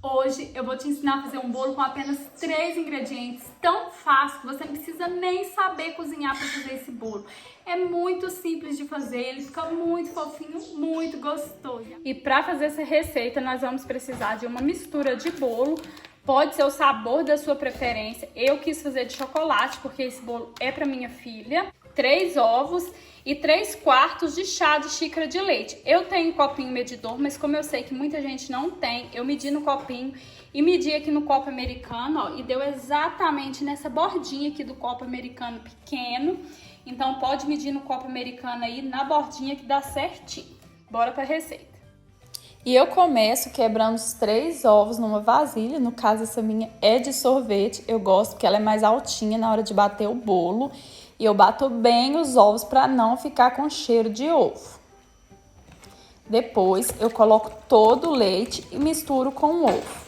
Hoje eu vou te ensinar a fazer um bolo com apenas 3 ingredientes, tão fácil que você não precisa nem saber cozinhar para fazer esse bolo. É muito simples de fazer, ele fica muito fofinho, muito gostoso. E para fazer essa receita nós vamos precisar de uma mistura de bolo, pode ser o sabor da sua preferência. Eu quis fazer de chocolate porque esse bolo é para minha filha. 3 ovos e 3/4 de chá de xícara de leite. Eu tenho um copinho medidor, mas como eu sei que muita gente não tem, eu medi no copinho e medi aqui no copo americano, ó, e deu exatamente nessa bordinha aqui do copo americano pequeno. Então pode medir no copo americano aí, na bordinha, que dá certinho. Bora pra receita. E eu começo quebrando os 3 ovos numa vasilha. No caso, essa minha é de sorvete. Eu gosto porque ela é mais altinha na hora de bater o bolo. E eu bato bem os ovos para não ficar com cheiro de ovo. Depois, eu coloco todo o leite e misturo com o ovo.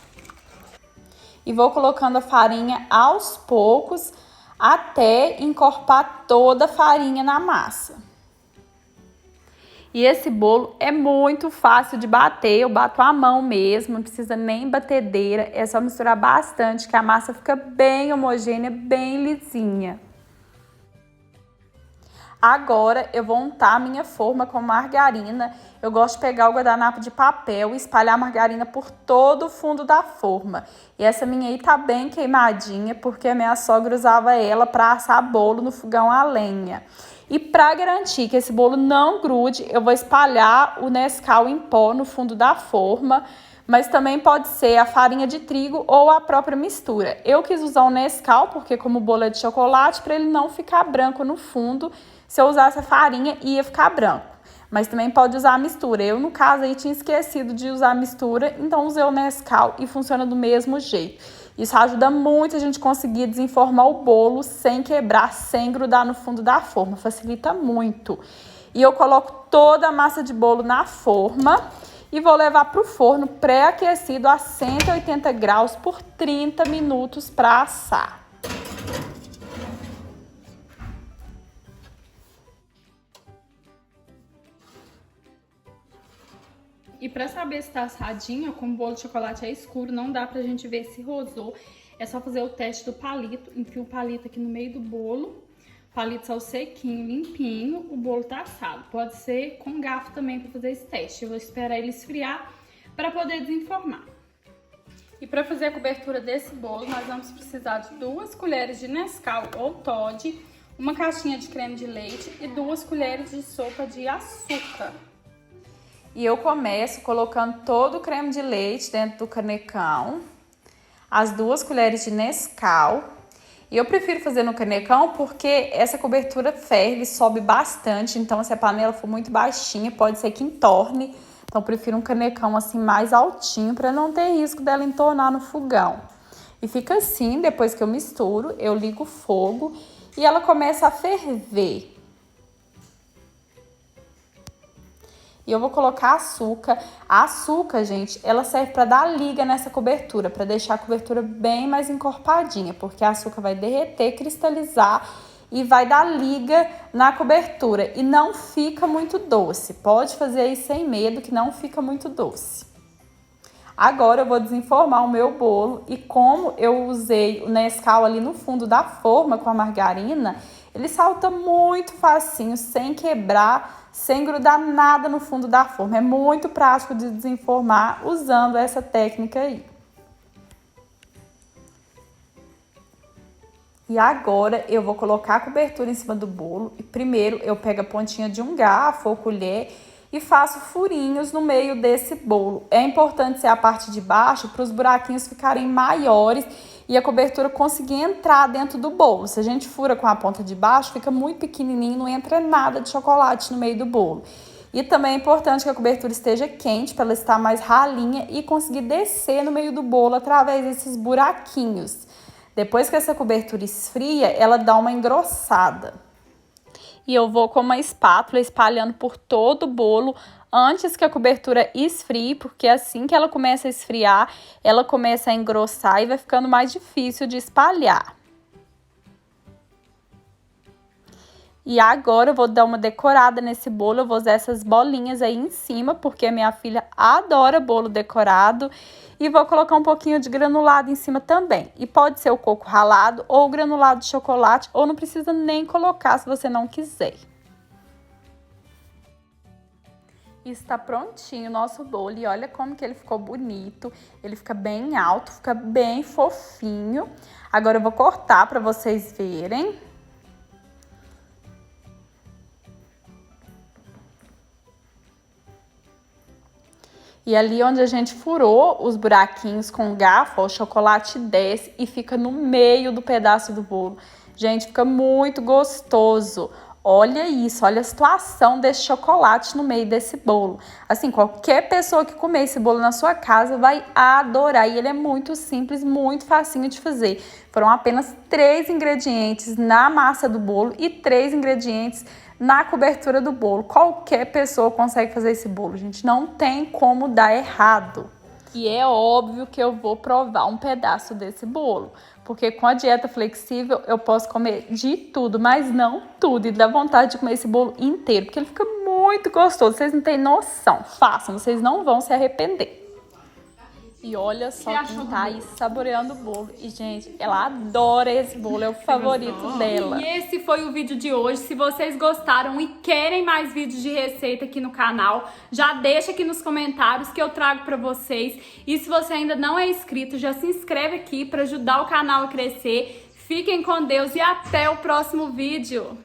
E vou colocando a farinha aos poucos até encorpar toda a farinha na massa. E esse bolo é muito fácil de bater, eu bato à mão mesmo, não precisa nem batedeira, é só misturar bastante que a massa fica bem homogênea, bem lisinha. Agora eu vou untar a minha forma com margarina. Eu gosto de pegar o guardanapo de papel e espalhar a margarina por todo o fundo da forma. E essa minha aí tá bem queimadinha porque a minha sogra usava ela para assar bolo no fogão a lenha. E para garantir que esse bolo não grude, eu vou espalhar o Nescau em pó no fundo da forma, mas também pode ser a farinha de trigo ou a própria mistura. Eu quis usar o Nescau porque como o bolo é de chocolate, para ele não ficar branco no fundo, se eu usasse a farinha ia ficar branco. Mas também pode usar a mistura. Eu, no caso, aí tinha esquecido de usar a mistura, então usei o Nescau e funciona do mesmo jeito. Isso ajuda muito a gente conseguir desenformar o bolo sem quebrar, sem grudar no fundo da forma. Facilita muito. E eu coloco toda a massa de bolo na forma e vou levar para o forno pré-aquecido a 180 graus por 30 minutos para assar. E para saber se tá assadinho, como o bolo de chocolate é escuro, não dá pra gente ver se rosou. É só fazer o teste do palito. Enfia o palito aqui no meio do bolo. O palito saiu sequinho, limpinho. O bolo tá assado. Pode ser com garfo também para fazer esse teste. Eu vou esperar ele esfriar para poder desenformar. E para fazer a cobertura desse bolo, nós vamos precisar de 2 colheres de Nescau ou Toddy, uma caixinha de creme de leite e 2 colheres de sopa de açúcar. E eu começo colocando todo o creme de leite dentro do canecão, as 2 colheres de Nescau. E eu prefiro fazer no canecão porque essa cobertura ferve, sobe bastante, então se a panela for muito baixinha, pode ser que entorne. Então eu prefiro um canecão assim mais altinho para não ter risco dela entornar no fogão. E fica assim, depois que eu misturo, eu ligo o fogo e ela começa a ferver. E eu vou colocar açúcar. A açúcar, gente, ela serve para dar liga nessa cobertura, para deixar a cobertura bem mais encorpadinha, porque a açúcar vai derreter, cristalizar e vai dar liga na cobertura. E não fica muito doce. Pode fazer aí sem medo, que não fica muito doce. Agora eu vou desenformar o meu bolo e como eu usei o Nescau ali no fundo da forma com a margarina, ele salta muito facinho, sem quebrar, sem grudar nada no fundo da forma. É muito prático de desenformar usando essa técnica aí. E agora eu vou colocar a cobertura em cima do bolo. E primeiro eu pego a pontinha de um garfo ou colher e faço furinhos no meio desse bolo. É importante ser a parte de baixo para os buraquinhos ficarem maiores e a cobertura conseguir entrar dentro do bolo. Se a gente fura com a ponta de baixo, fica muito pequenininho, não entra nada de chocolate no meio do bolo. E também é importante que a cobertura esteja quente para ela estar mais ralinha e conseguir descer no meio do bolo através desses buraquinhos. Depois que essa cobertura esfria, ela dá uma engrossada. E eu vou com uma espátula espalhando por todo o bolo antes que a cobertura esfrie, porque assim que ela começa a esfriar, ela começa a engrossar e vai ficando mais difícil de espalhar. E agora eu vou dar uma decorada nesse bolo, eu vou usar essas bolinhas aí em cima, porque a minha filha adora bolo decorado. E vou colocar um pouquinho de granulado em cima também. E pode ser o coco ralado ou o granulado de chocolate, ou não precisa nem colocar se você não quiser. Está prontinho o nosso bolo e olha como que ele ficou bonito. Ele fica bem alto, fica bem fofinho. Agora eu vou cortar para vocês verem. E ali onde a gente furou os buraquinhos com garfo, ó, o chocolate desce e fica no meio do pedaço do bolo. Gente, fica muito gostoso. Olha isso, olha a situação desse chocolate no meio desse bolo. Assim, qualquer pessoa que comer esse bolo na sua casa vai adorar. E ele é muito simples, muito facinho de fazer. Foram apenas 3 ingredientes na massa do bolo e 3 ingredientes na cobertura do bolo. Qualquer pessoa consegue fazer esse bolo, gente. Não tem como dar errado. E é óbvio que eu vou provar um pedaço desse bolo, porque com a dieta flexível eu posso comer de tudo, mas não tudo. E dá vontade de comer esse bolo inteiro, porque ele fica muito gostoso. Vocês não têm noção. Façam, vocês não vão se arrepender. E olha só quem tá aí saboreando o bolo. E, gente, ela adora esse bolo, é o favorito dela. E esse foi o vídeo de hoje. Se vocês gostaram e querem mais vídeos de receita aqui no canal, já deixa aqui nos comentários que eu trago pra vocês. E se você ainda não é inscrito, já se inscreve aqui pra ajudar o canal a crescer. Fiquem com Deus e até o próximo vídeo.